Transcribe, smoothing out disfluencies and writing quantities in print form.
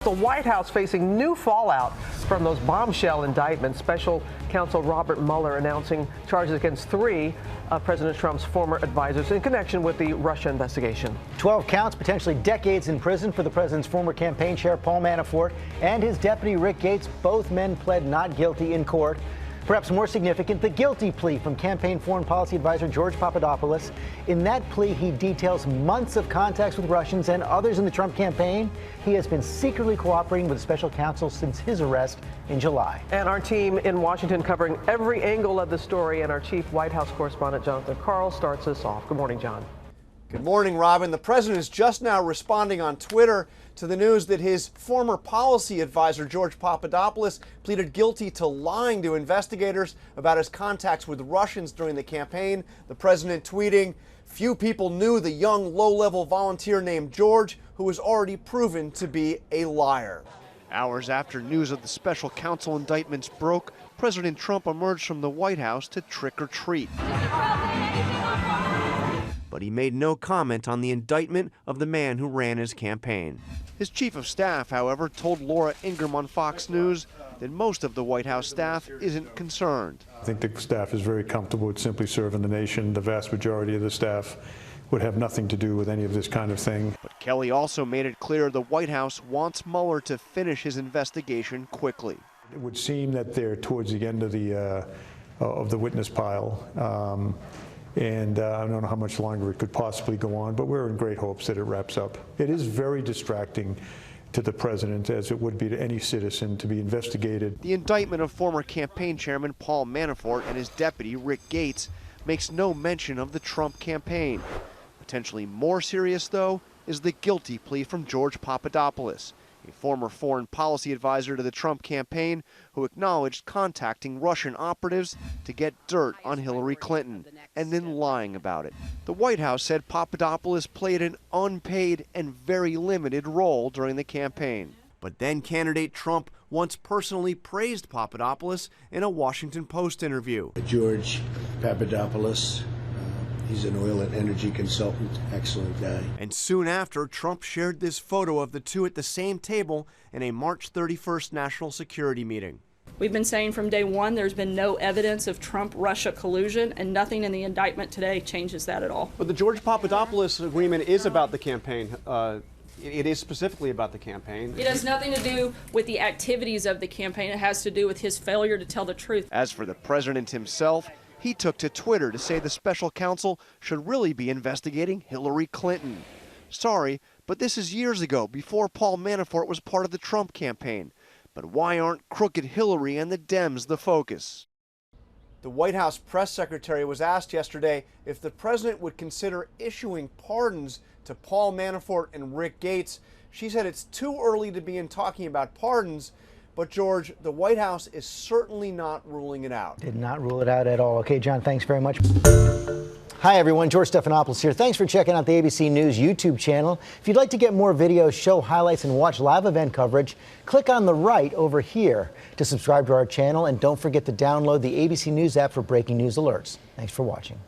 The White House facing new fallout from those bombshell indictments. Special Counsel Robert Mueller announcing charges against 3 of President Trump's former advisors in connection with the Russia investigation. 12 counts, potentially decades in prison for the president's former campaign chair, Paul Manafort, and his deputy, Rick Gates. Both men pled not guilty in court. Perhaps more significant, the guilty plea from campaign foreign policy advisor George Papadopoulos. In that plea, he details months of contacts with Russians and others in the Trump campaign. He has been secretly cooperating with the special counsel since his arrest in July. And our team in Washington covering every angle of the story, and our chief White House correspondent, Jonathan Karl, starts us off. Good morning, John. Good morning, Robin. The president is just now responding on Twitter to the news that his former policy advisor, George Papadopoulos, pleaded guilty to lying to investigators about his contacts with Russians during the campaign. The president tweeting, "Few people knew the young, low-level volunteer named George, who was already proven to be a liar." Hours after news of the special counsel indictments broke, President Trump emerged from the White House to trick or treat. But he made no comment on the indictment of the man who ran his campaign. His chief of staff, however, told Laura Ingraham on Fox News that most of the White House staff isn't concerned. I think the staff is very comfortable with simply serving the nation. The vast majority of the staff would have nothing to do with any of this kind of thing. But Kelly also made it clear the White House wants Mueller to finish his investigation quickly. It would seem that they're towards the end of the witness pile. And I don't know how much longer it could possibly go on, but we're in great hopes that it wraps up. It is very distracting to the president, as it would be to any citizen, to be investigated. The indictment of former campaign chairman Paul Manafort and his deputy, Rick Gates, makes no mention of the Trump campaign. Potentially more serious, though, is the guilty plea from George Papadopoulos, a former foreign policy advisor to the Trump campaign who acknowledged contacting Russian operatives to get dirt on Hillary Clinton and then lying about it. The White House said Papadopoulos played an unpaid and very limited role during the campaign. But then candidate Trump once personally praised Papadopoulos in a Washington Post interview. George Papadopoulos, he's an oil and energy consultant, excellent guy. And soon after, Trump shared this photo of the two at the same table in a March 31st national security meeting. We've been saying from day one there's been no evidence of Trump-Russia collusion, and nothing in the indictment today changes that at all. But the George Papadopoulos agreement is about the campaign. It is specifically about the campaign. It has nothing to do with the activities of the campaign. It has to do with his failure to tell the truth. As for the president himself, he took to Twitter to say the special counsel should really be investigating Hillary Clinton. Sorry, but this is years ago, before Paul Manafort was part of the Trump campaign. But why aren't crooked Hillary and the Dems the focus? The White House press secretary was asked yesterday if the president would consider issuing pardons to Paul Manafort and Rick Gates. She said it's too early to begin talking about pardons. But, George, the White House is certainly not ruling it out. Did not rule it out at all. Okay, John, thanks very much. Hi, everyone. George Stephanopoulos here. Thanks for checking out the ABC News YouTube channel. If you'd like to get more videos, show highlights, and watch live event coverage, click on the right over here to subscribe to our channel. And don't forget to download the ABC News app for breaking news alerts. Thanks for watching.